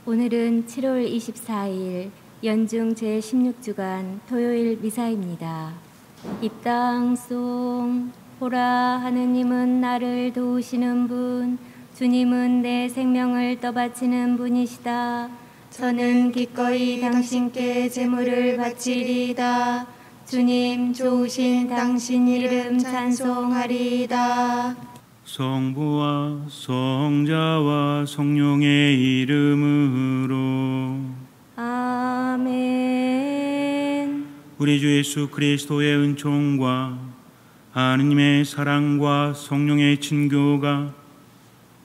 오늘은 7월 24일 연중 제16주간 토요일 미사입니다. 입당송. 보라, 하느님은 나를 도우시는 분, 주님은 내 생명을 떠바치는 분이시다. 저는 기꺼이 당신께 제물을 바치리이다. 주님, 좋으신 당신 이름 찬송하리이다. 성부와 성자와 성령의 이름으로 아멘. 우리 주 예수 그리스도의 은총과 하느님의 사랑과 성령의 친교가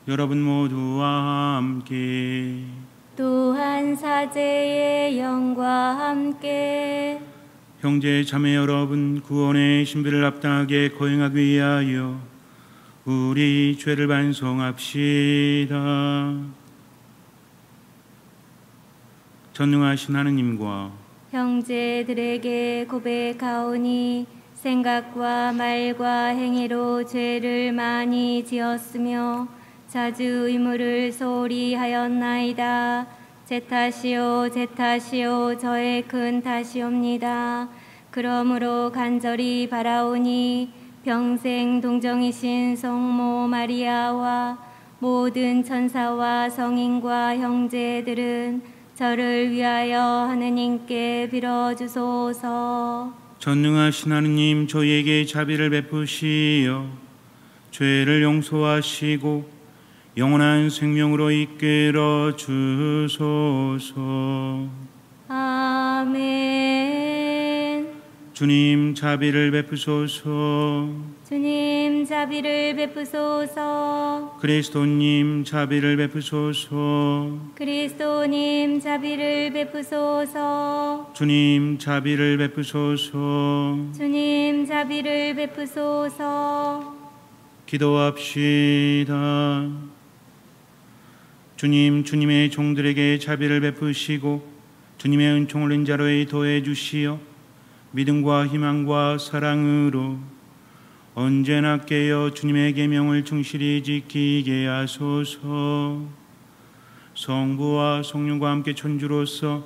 여러분 모두와 함께 또한 사제의 영과 함께 형제 자매 여러분, 구원의 신비를 합당하게 거행하기 위하여 우리 죄를 반성합시다. 전능하신 하느님과 형제들에게 고백하오니 생각과 말과 행위로 죄를 많이 지었으며 자주 의무를 소홀히 하였나이다. 제 탓이요 제 탓이요 저의 큰 탓이옵니다. 그러므로 간절히 바라오니 평생 동정이신 성모 마리아와 모든 천사와 성인과 형제들은 저를 위하여 하느님께 빌어주소서. 전능하신 하느님, 저희에게 자비를 베푸시어 죄를 용서하시고 영원한 생명으로 이끌어 주소서. 아멘. 주님, 자비를 베푸소서. 주님, 자비를 베푸소서. 그리스도님, 자비를 베푸소서. 그리스도님, 자비를 베푸소서. 주님, 자비를 베푸소서. 주님, 자비를 베푸소서. 기도합시다. 주님, 주님의 종들에게 자비를 베푸시고 주님의 은총을 인자로에 더해 주시어 믿음과 희망과 사랑으로 언제나 깨어 주님의 계명을 충실히 지키게 하소서. 성부와 성령과 함께 천주로서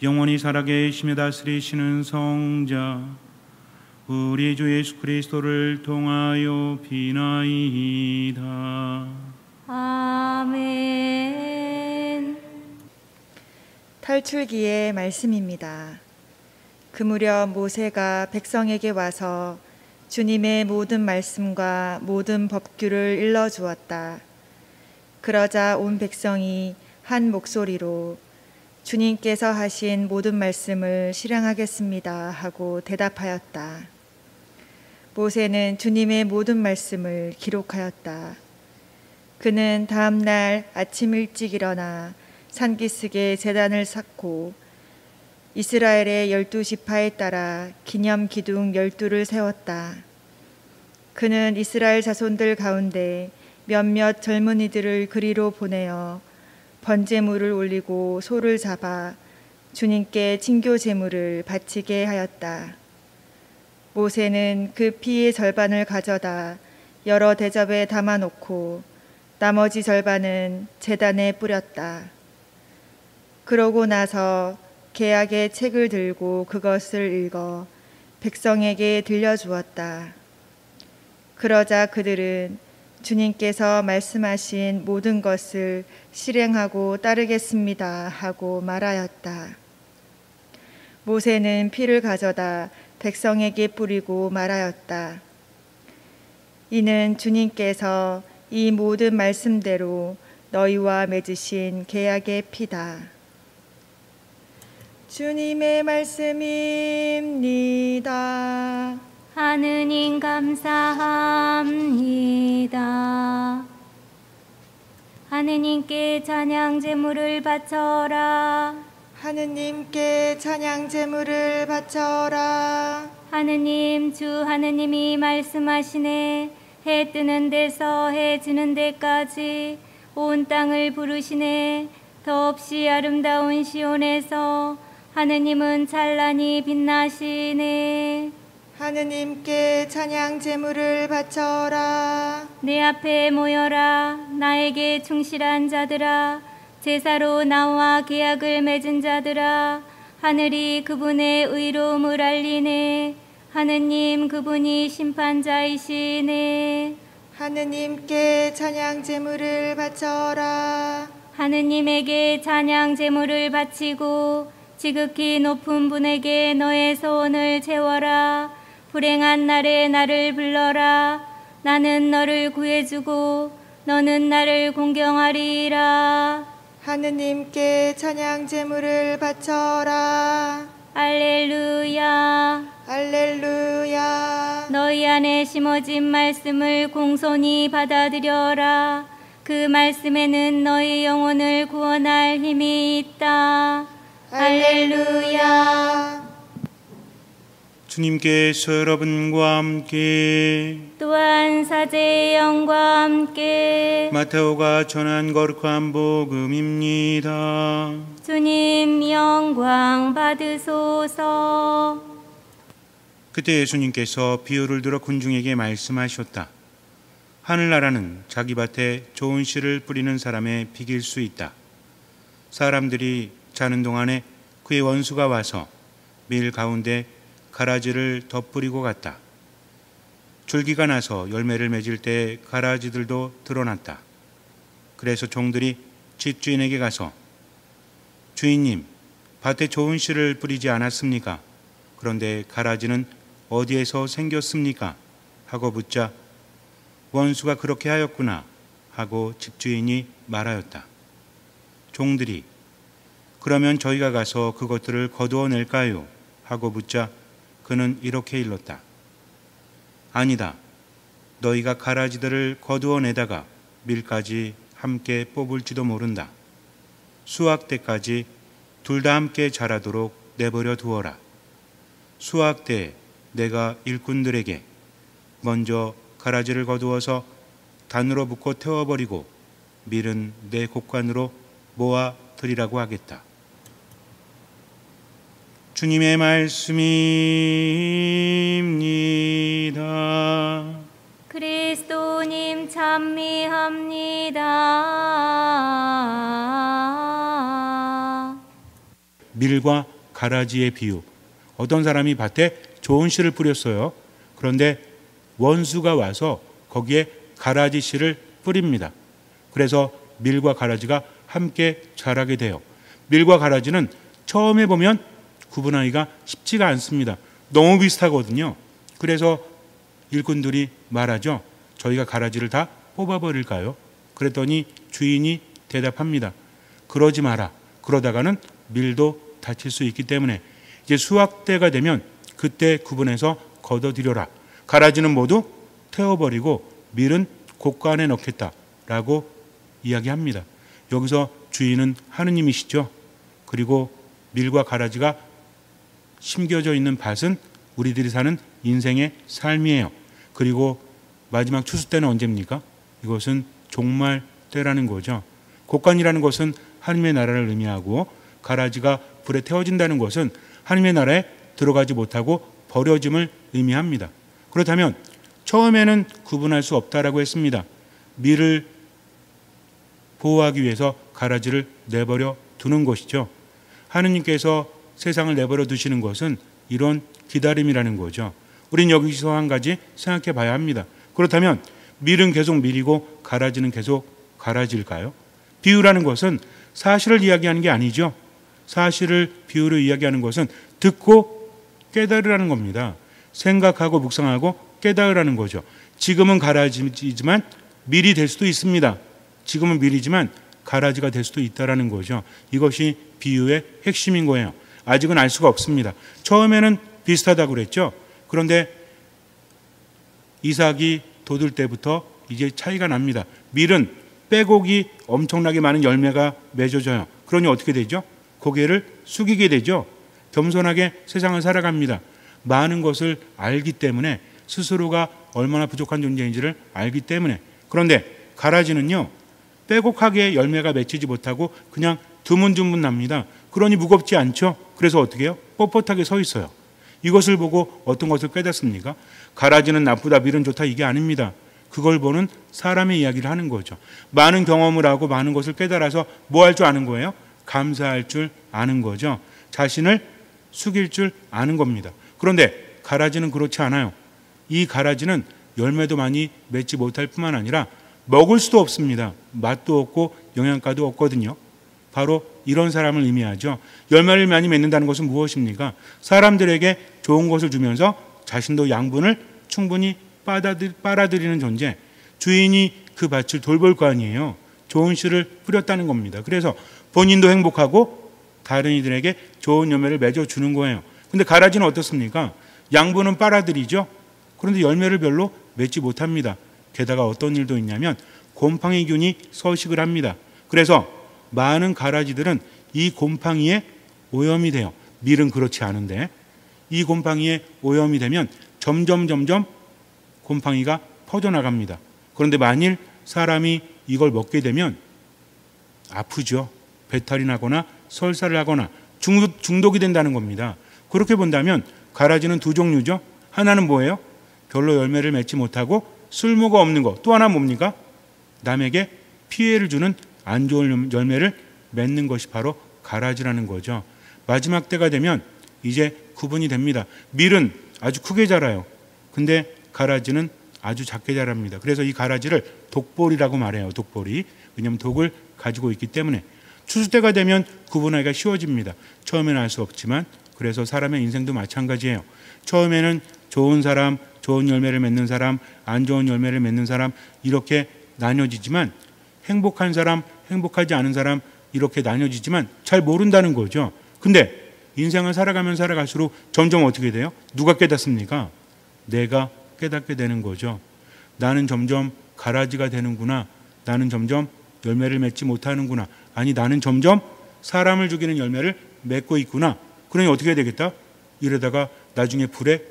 영원히 살아계시며 다스리시는 성자 우리 주 예수 그리스도를 통하여 비나이다. 아멘. 탈출기의 말씀입니다. 그 무렵 모세가 백성에게 와서 주님의 모든 말씀과 모든 법규를 일러주었다. 그러자 온 백성이 한 목소리로 주님께서 하신 모든 말씀을 실행하겠습니다 하고 대답하였다. 모세는 주님의 모든 말씀을 기록하였다. 그는 다음 날 아침 일찍 일어나 산기슭에 제단을 쌓고 이스라엘의 12지파에 따라 기념 기둥 12를 세웠다. 그는 이스라엘 자손들 가운데 몇몇 젊은이들을 그리로 보내어 번제물을 올리고 소를 잡아 주님께 친교 제물을 바치게 하였다. 모세는 그 피의 절반을 가져다 여러 대접에 담아놓고 나머지 절반은 제단에 뿌렸다. 그러고 나서 계약의 책을 들고 그것을 읽어 백성에게 들려주었다. 그러자 그들은 주님께서 말씀하신 모든 것을 실행하고 따르겠습니다 하고 말하였다. 모세는 피를 가져다 백성에게 뿌리고 말하였다. 이는 주님께서 이 모든 말씀대로 너희와 맺으신 계약의 피다. 주님의 말씀입니다. 하느님 감사합니다. 하느님께 찬양 제물을 바쳐라. 하느님께 찬양 제물을 바쳐라. 하느님, 주 하느님이 말씀하시네. 해 뜨는 데서 해 지는 데까지 온 땅을 부르시네. 더없이 아름다운 시온에서 하느님은 찬란히 빛나시네. 하느님께 찬양 제물을 바쳐라. 내 앞에 모여라. 나에게 충실한 자들아, 제사로 나와 계약을 맺은 자들아, 하늘이 그분의 의로움을 알리네. 하느님 그분이 심판자이시네. 하느님께 찬양 제물을 바쳐라. 하느님에게 찬양 제물을 바치고 지극히 높은 분에게 너의 소원을 채워라. 불행한 날에 나를 불러라. 나는 너를 구해주고 너는 나를 공경하리라. 하느님께 찬양 제물을 바쳐라. 알렐루야. 할렐루야. 너희 안에 심어진 말씀을 공손히 받아들여라. 그 말씀에는 너희 영혼을 구원할 힘이 있다. 할렐루야. 주님께서 여러분과 함께 또한 사제의 영과 함께 마테오가 전한 거룩한 복음입니다. 주님 영광 받으소서. 그때 예수님께서 비유를 들어 군중에게 말씀하셨다. 하늘나라는 자기 밭에 좋은 씨를 뿌리는 사람의 비길 수 있다. 사람들이 자는 동안에 그의 원수가 와서 밀 가운데 가라지를 덧뿌리고 갔다. 줄기가 나서 열매를 맺을 때 가라지들도 드러났다. 그래서 종들이 집주인에게 가서 주인님, 밭에 좋은 씨를 뿌리지 않았습니까? 그런데 가라지는 어디에서 생겼습니까? 하고 묻자 원수가 그렇게 하였구나 하고 집주인이 말하였다. 종들이 그러면 저희가 가서 그것들을 거두어낼까요? 하고 묻자 그는 이렇게 일렀다. 아니다. 너희가 가라지들을 거두어내다가 밀까지 함께 뽑을지도 모른다. 수확 때까지 둘 다 함께 자라도록 내버려 두어라. 수확 때 내가 일꾼들에게 먼저 가라지를 거두어서 단으로 묶고 태워버리고 밀은 내 곡간으로 모아 드리라고 하겠다. 주님의 말씀입니다. 그리스도님 찬미합니다. 밀과 가라지의 비유. 어떤 사람이 밭에 좋은 씨를 뿌렸어요. 그런데 원수가 와서 거기에 가라지 씨를 뿌립니다. 그래서 밀과 가라지가 함께 자라게 돼요. 밀과 가라지는 처음에 보면 구분하기가 쉽지가 않습니다. 너무 비슷하거든요. 그래서 일꾼들이 말하죠. 저희가 가라지를 다 뽑아버릴까요? 그랬더니 주인이 대답합니다. 그러지 마라. 그러다가는 밀도 다칠 수 있기 때문에 이제 수확 때가 되면 그때 구분해서 걷어들여라. 가라지는 모두 태워버리고 밀은 곡간에 넣겠다라고 이야기합니다. 여기서 주인은 하느님이시죠. 그리고 밀과 가라지가 심겨져 있는 밭은 우리들이 사는 인생의 삶이에요. 그리고 마지막 추수 때는 언제입니까? 이것은 종말 때라는 거죠. 곡간이라는 것은 하나님의 나라를 의미하고 가라지가 불에 태워진다는 것은 하나님의 나라에 들어가지 못하고 버려짐을 의미합니다. 그렇다면 처음에는 구분할 수 없다라고 했습니다. 밀을 보호하기 위해서 가라지를 내버려 두는 것이죠. 하느님께서 세상을 내버려 두시는 것은 이런 기다림이라는 거죠. 우린 여기서 한 가지 생각해 봐야 합니다. 그렇다면 밀은 계속 밀이고 가라지는 계속 가라지일까요? 비유라는 것은 사실을 이야기하는 게 아니죠. 사실을 비유로 이야기하는 것은 듣고 깨달으라는 겁니다. 생각하고 묵상하고 깨달으라는 거죠. 지금은 가라지지만 밀이 될 수도 있습니다. 지금은 밀이지만 가라지가 될 수도 있다라는 거죠. 이것이 비유의 핵심인 거예요. 아직은 알 수가 없습니다. 처음에는 비슷하다고 그랬죠. 그런데 이삭이 돋을 때부터 이제 차이가 납니다. 밀은 빼곡이 엄청나게 많은 열매가 맺어져요. 그러니 어떻게 되죠? 고개를 숙이게 되죠. 겸손하게 세상을 살아갑니다. 많은 것을 알기 때문에 스스로가 얼마나 부족한 존재인지를 알기 때문에. 그런데 가라지는요, 빼곡하게 열매가 맺히지 못하고 그냥 드문드문 납니다. 그러니 무겁지 않죠. 그래서 어떻게 해요? 뻣뻣하게 서 있어요. 이것을 보고 어떤 것을 깨닫습니까? 가라지는 나쁘다, 밀은 좋다, 이게 아닙니다. 그걸 보는 사람의 이야기를 하는 거죠. 많은 경험을 하고 많은 것을 깨달아서 뭐 할 줄 아는 거예요? 감사할 줄 아는 거죠. 자신을 숙일 줄 아는 겁니다. 그런데 가라지는 그렇지 않아요. 이 가라지는 열매도 많이 맺지 못할 뿐만 아니라 먹을 수도 없습니다. 맛도 없고 영양가도 없거든요. 바로 이런 사람을 의미하죠. 열매를 많이 맺는다는 것은 무엇입니까? 사람들에게 좋은 것을 주면서 자신도 양분을 충분히 빨아들이는 존재. 주인이 그 밭을 돌볼 거 아니에요. 좋은 씨를 뿌렸다는 겁니다. 그래서 본인도 행복하고 다른 이들에게 좋은 열매를 맺어주는 거예요. 근데 가라지는 어떻습니까? 양분은 빨아들이죠. 그런데 열매를 별로 맺지 못합니다. 게다가 어떤 일도 있냐면 곰팡이균이 서식을 합니다. 그래서 많은 가라지들은 이 곰팡이에 오염이 돼요. 밀은 그렇지 않은데 이 곰팡이에 오염이 되면 점점 곰팡이가 퍼져나갑니다. 그런데 만일 사람이 이걸 먹게 되면 아프죠. 배탈이 나거나 설사를 하거나 중독이 된다는 겁니다. 그렇게 본다면 가라지는 두 종류죠. 하나는 뭐예요? 별로 열매를 맺지 못하고 쓸모가 없는 것. 또 하나 뭡니까? 남에게 피해를 주는 안 좋은 열매를 맺는 것이 바로 가라지라는 거죠. 마지막 때가 되면 이제 구분이 됩니다. 밀은 아주 크게 자라요. 근데 가라지는 아주 작게 자랍니다. 그래서 이 가라지를 독보리라고 말해요. 독보리. 왜냐하면 독을 가지고 있기 때문에. 추수 때가 되면 구분하기가 쉬워집니다. 처음에는 알 수 없지만 그래서 사람의 인생도 마찬가지예요. 처음에는 좋은 사람, 좋은 열매를 맺는 사람, 안 좋은 열매를 맺는 사람 이렇게 나뉘어지지만 행복한 사람, 행복하지 않은 사람 이렇게 나뉘어지지만 잘 모른다는 거죠. 근데 인생을 살아가면 살아갈수록 점점 어떻게 돼요? 누가 깨닫습니까? 내가 깨닫게 되는 거죠. 나는 점점 가라지가 되는구나. 나는 점점 열매를 맺지 못하는구나. 아니 나는 점점 사람을 죽이는 열매를 맺고 있구나. 그러니 어떻게 해야 되겠다? 이러다가 나중에 불에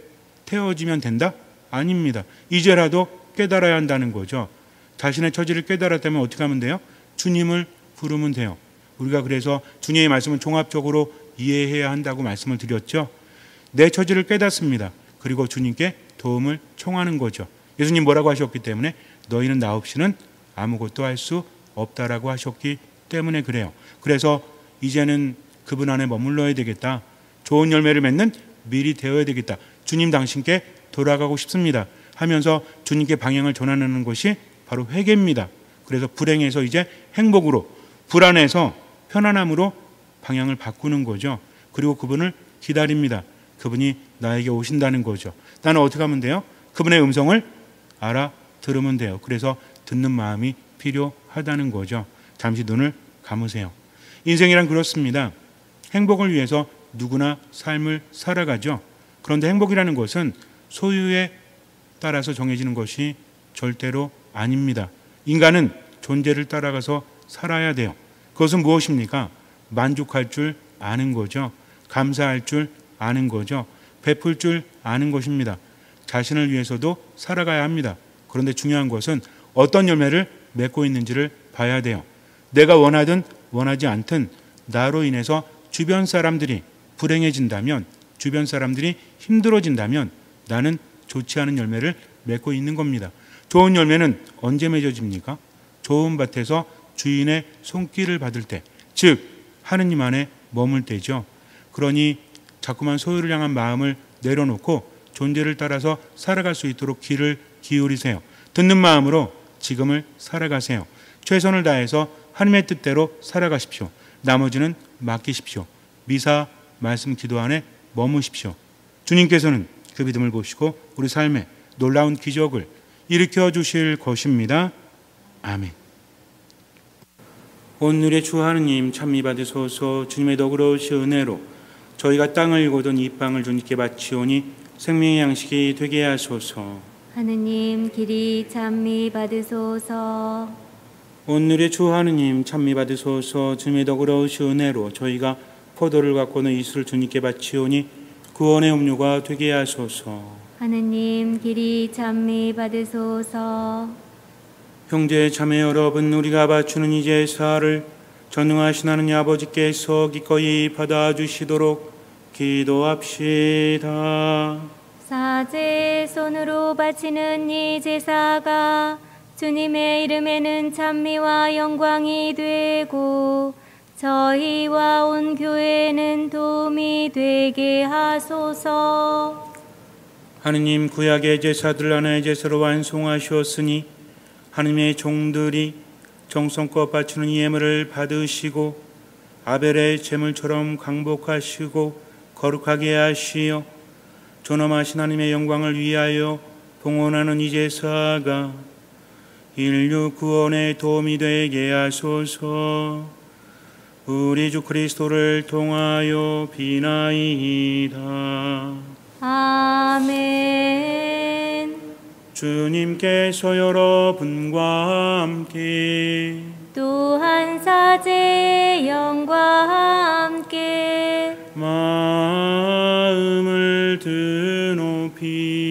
태워지면 된다? 아닙니다. 이제라도 깨달아야 한다는 거죠. 자신의 처지를 깨달았다면 어떻게 하면 돼요? 주님을 부르면 돼요. 우리가 그래서 주님의 말씀은 종합적으로 이해해야 한다고 말씀을 드렸죠. 내 처지를 깨닫습니다. 그리고 주님께 도움을 청하는 거죠. 예수님 뭐라고 하셨기 때문에 너희는 나 없이는 아무것도 할 수 없다라고 하셨기 때문에 그래요. 그래서 이제는 그분 안에 머물러야 되겠다. 좋은 열매를 맺는 밀이 되어야 되겠다. 주님 당신께 돌아가고 싶습니다 하면서 주님께 방향을 전하는 것이 바로 회개입니다. 그래서 불행에서 이제 행복으로, 불안해서 편안함으로 방향을 바꾸는 거죠. 그리고 그분을 기다립니다. 그분이 나에게 오신다는 거죠. 나는 어떻게 하면 돼요? 그분의 음성을 알아들으면 돼요. 그래서 듣는 마음이 필요하다는 거죠. 잠시 눈을 감으세요. 인생이란 그렇습니다. 행복을 위해서 누구나 삶을 살아가죠. 그런데 행복이라는 것은 소유에 따라서 정해지는 것이 절대로 아닙니다. 인간은 존재를 따라가서 살아야 돼요. 그것은 무엇입니까? 만족할 줄 아는 거죠. 감사할 줄 아는 거죠. 베풀 줄 아는 것입니다. 자신을 위해서도 살아가야 합니다. 그런데 중요한 것은 어떤 열매를 맺고 있는지를 봐야 돼요. 내가 원하든 원하지 않든 나로 인해서 주변 사람들이 불행해진다면, 주변 사람들이 힘들어진다면 나는 좋지 않은 열매를 맺고 있는 겁니다. 좋은 열매는 언제 맺어집니까? 좋은 밭에서 주인의 손길을 받을 때, 즉 하느님 안에 머물 때죠. 그러니 자꾸만 소유를 향한 마음을 내려놓고 존재를 따라서 살아갈 수 있도록 귀를 기울이세요. 듣는 마음으로 지금을 살아가세요. 최선을 다해서 하나님의 뜻대로 살아가십시오. 나머지는 맡기십시오. 미사, 말씀, 기도 안에 머무십시오. 주님께서는 그 믿음을 보시고 우리 삶에 놀라운 기적을 일으켜 주실 것입니다. 아멘. 오늘의 주 하느님 찬미 받으소서. 주님의 너그러우신 은혜로 저희가 땅을 거둔 이 빵을 주님께 바치오니 생명의 양식이 되게 하소서. 하느님 길이 찬미 받으소서. 오늘의 주 하느님 찬미 받으소서. 주님의 너그러우신 은혜로 저희가 포도를 갖고는 이슬을 주님께 바치오니 구원의 음료가 되게 하소서. 하느님 길이 찬미 받으소서. 형제 자매 여러분, 우리가 바치는 이 제사를 전능하신 하느님 아버지께서 기꺼이 받아주시도록 기도합시다. 낮에 손으로 바치는 이 제사가 주님의 이름에는 찬미와 영광이 되고 저희와 온 교회는 도움이 되게 하소서. 하느님, 구약의 제사들 하나의 제사로 완성하셨으니 하느님의 종들이 정성껏 바치는 이 예물을 받으시고 아벨의 제물처럼 강복하시고 거룩하게 하시어 존엄하신 하나님의 영광을 위하여 봉헌하는 이 제사가 인류 구원에 도움이 되게 하소서. 우리 주 그리스도를 통하여 비나이다. 아멘. 주님께서 여러분과 함께 또한 사제의 영과 함께 마음을 드높이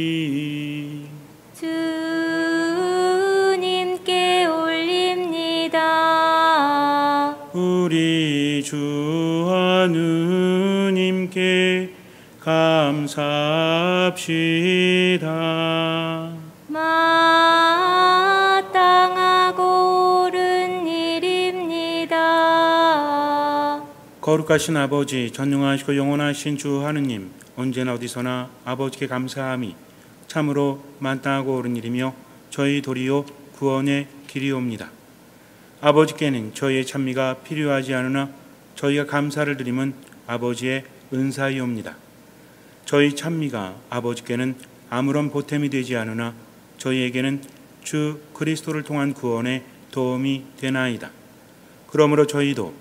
주님께 올립니다. 우리 주 하느님께 감사합시다. 마땅하고 옳은 일입니다. 거룩하신 아버지, 전능하시고 영원하신 주 하느님, 언제나 어디서나 아버지께 감사함이 참으로 마땅하고 옳은 일이며 저희 도리요 구원의 길이옵니다. 아버지께는 저희의 찬미가 필요하지 않으나 저희가 감사를 드림은 아버지의 은사이옵니다. 저희 찬미가 아버지께는 아무런 보탬이 되지 않으나 저희에게는 주 그리스도를 통한 구원에 도움이 되나이다. 그러므로 저희도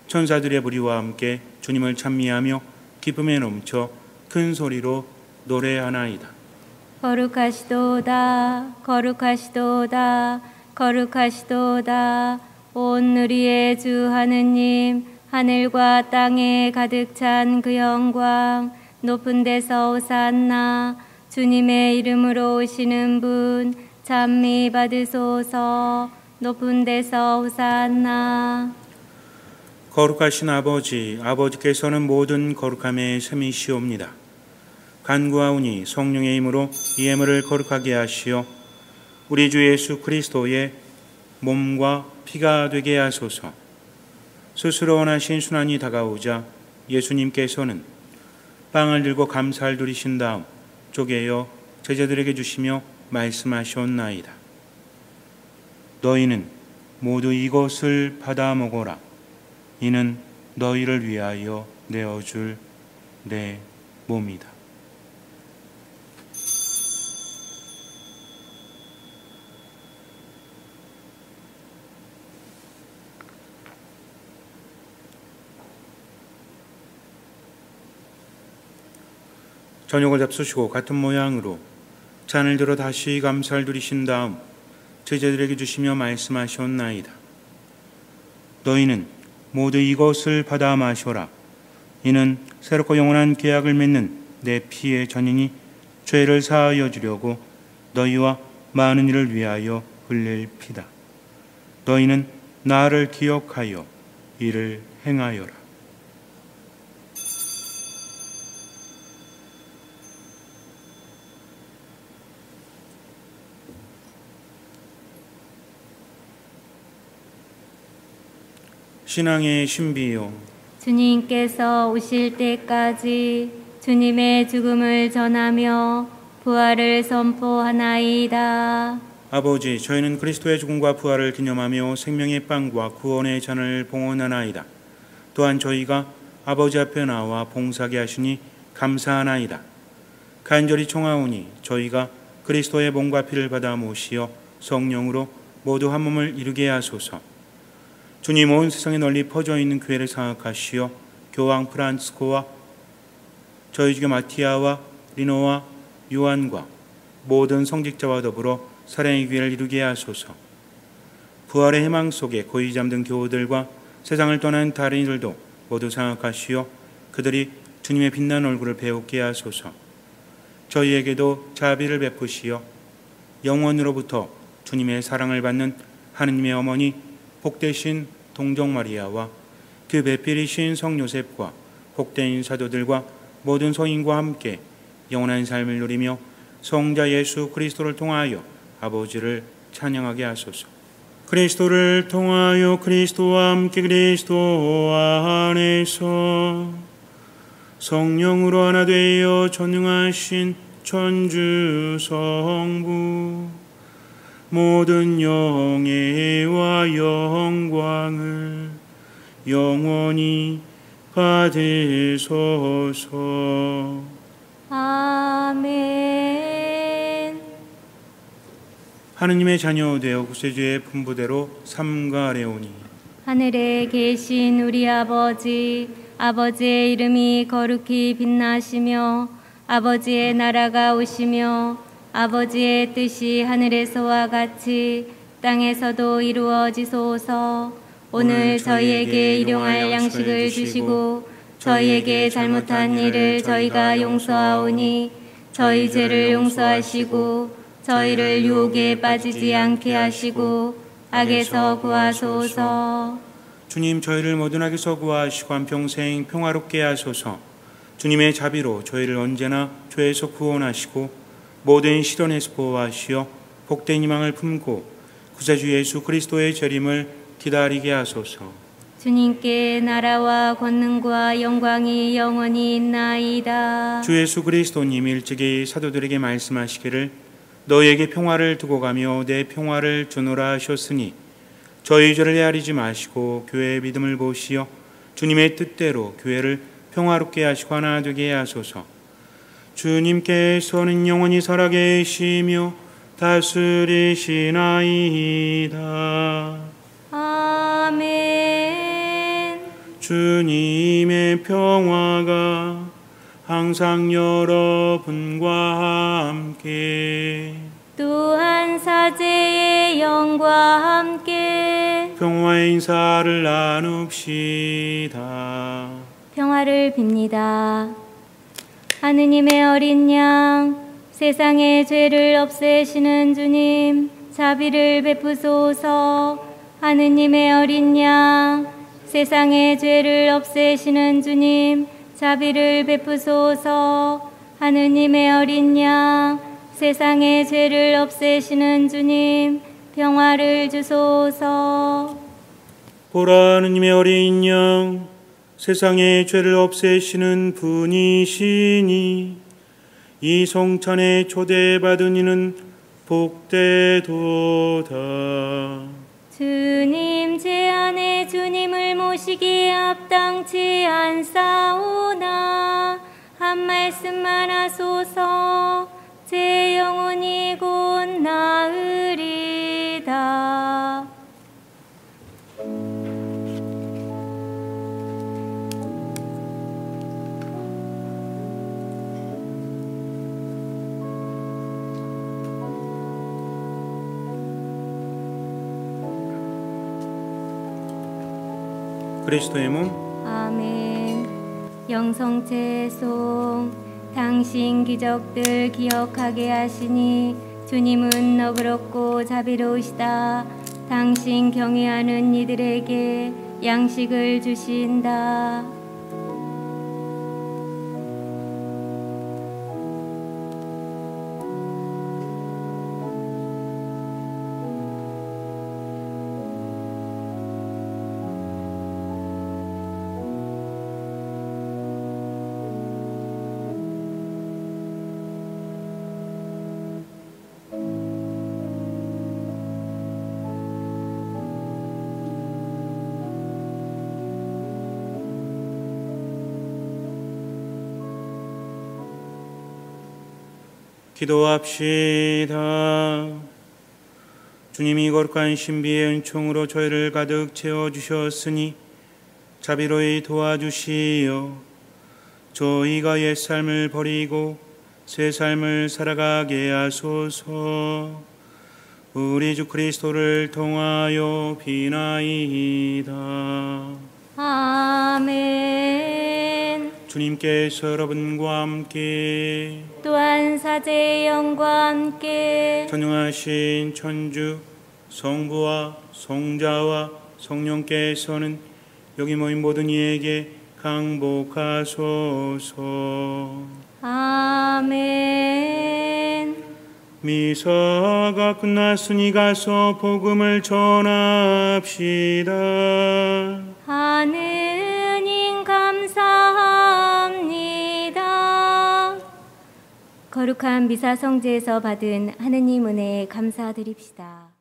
천사들의 무리와 함께 주님을 찬미하며 기쁨에 넘쳐 큰 소리로 노래하나이다. 거룩하시도다 거룩하시도다 거룩하시도다. 온 우리의 주 하느님, 하늘과 땅에 가득 찬 그 영광, 높은 데서 오산나. 주님의 이름으로 오시는 분 찬미 받으소서. 높은 데서 오산나. 거룩하신 아버지, 아버지께서는 모든 거룩함의 셈이시옵니다. 간구하오니 성령의 힘으로 이 예물을 거룩하게 하시어 우리 주 예수 그리스도의 몸과 피가 되게 하소서. 스스로 원하신 순환이 다가오자 예수님께서는 빵을 들고 감사를 드리신 다음 쪼개어 제자들에게 주시며 말씀하셨나이다. 너희는 모두 이것을 받아 먹어라. 이는 너희를 위하여 내어줄 내 몸이다. 저녁을 잡수시고 같은 모양으로 잔을 들어 다시 감사를 드리신 다음 제자들에게 주시며 말씀하셨나이다. 너희는 모두 이것을 받아 마셔라. 이는 새롭고 영원한 계약을 맺는 내 피의 전이니 죄를 사하여 주려고 너희와 많은 이를 위하여 흘릴 피다. 너희는 나를 기억하여 이를 행하여라. 신앙의 신비요, 주님께서 오실 때까지 주님의 죽음을 전하며 부활을 선포하나이다. 아버지, 저희는 그리스도의 죽음과 부활을 기념하며 생명의 빵과 구원의 잔을 봉헌하나이다. 또한 저희가 아버지 앞에 나와 봉사하게 하시니 감사하나이다. 간절히 청하오니 저희가 그리스도의 몸과 피를 받아 모시어 성령으로 모두 한 몸을 이루게 하소서. 주님, 온 세상에 널리 퍼져 있는 교회를 장악하시어 교황 프란치스코와 저희 주교 마티아와 리노와 요한과 모든 성직자와 더불어 사랑의 교회를 이루게 하소서. 부활의 희망 속에 고이 잠든 교우들과 세상을 떠난 다른 이들도 모두 장악하시어 그들이 주님의 빛나는 얼굴을 배우게 하소서. 저희에게도 자비를 베푸시어 영원으로부터 주님의 사랑을 받는 하느님의 어머니 복되신 동정 마리아와 그 배필이신 성 요셉과 복된 사도들과 모든 성인과 함께 영원한 삶을 누리며 성자 예수 그리스도를 통하여 아버지를 찬양하게 하소서. 그리스도를 통하여 그리스도와 함께 그리스도 안에서 성령으로 하나 되어 전능하신 천주 성부 모든 영예와 영광을 영원히 받으소서. 아멘. 하느님의 자녀 되어 구세주의 분부대로 삼가래오니 하늘에 계신 우리 아버지, 아버지의 이름이 거룩히 빛나시며 아버지의 나라가 오시며 아버지의 뜻이 하늘에서와 같이 땅에서도 이루어지소서. 오늘 저희에게 일용할 양식을 주시고 저희에게 잘못한 일을 저희가 용서하오니 저희 죄를 용서하시고 저희를 유혹에 빠지지 않게 하시고 악에서 구하소서. 주님, 저희를 모든 악에서 구하시고 한평생 평화롭게 하소서. 주님의 자비로 저희를 언제나 죄에서 구원하시고 모든 시련에서 보호하시어 복된 희망을 품고 구세주 예수 그리스도의 재림을 기다리게 하소서. 주님께 나라와 권능과 영광이 영원히 있나이다. 주 예수 그리스도님 일찍이 사도들에게 말씀하시기를 너희에게 평화를 두고 가며 내 평화를 주노라 하셨으니 저희 죄를 헤아리지 마시고 교회의 믿음을 보시어 주님의 뜻대로 교회를 평화롭게 하시고 하나 되게 하소서. 주님께서는 영원히 살아계시며 다스리시나이다. 아멘. 주님의 평화가 항상 여러분과 함께 또한 사제의 영과 함께 평화의 인사를 나눕시다. 평화를 빕니다. 하느님의 어린 양, 세상의 죄를 없애시는 주님, 자비를 베푸소서. 하느님의 어린 양, 세상의 죄를 없애시는 주님, 자비를 베푸소서. 하느님의 어린 양, 세상의 죄를 없애시는 주님, 평화를 주소서. 보라, 하느님의 어린 양, 세상의 죄를 없애시는 분이시니 이 성찬에 초대받은 이는 복되도다. 주님, 제 안에 주님을 모시기에 합당치 않사오나 한 말씀만 하소서. 제 영혼이 곧 나으리다. 그리스도의 몸. 아멘. 영성채송. 당신 기적들 기억하게 하시니 주님은 너그럽고 자비로우시다. 당신 경외하는 이들에게 양식을 주신다. 기도합시다. 주님이 거룩한 신비의 은총으로 저희를 가득 채워주셨으니 자비로이 도와주시어 저희가 옛삶을 버리고 새 삶을 살아가게 하소서. 우리 주 그리스도를 통하여 비나이다. 아멘. 주님께서 여러분과 함께 또한 사제의 영과 함께 전능하신 천주 성부와 성자와 성령께서는 여기 모인 모든 이에게 강복하소서. 아멘. 미사가 끝났으니 가서 복음을 전합시다. 하느님 감사합니다. 거룩한 미사 성제에서 받은 하느님 은혜에 감사드립시다.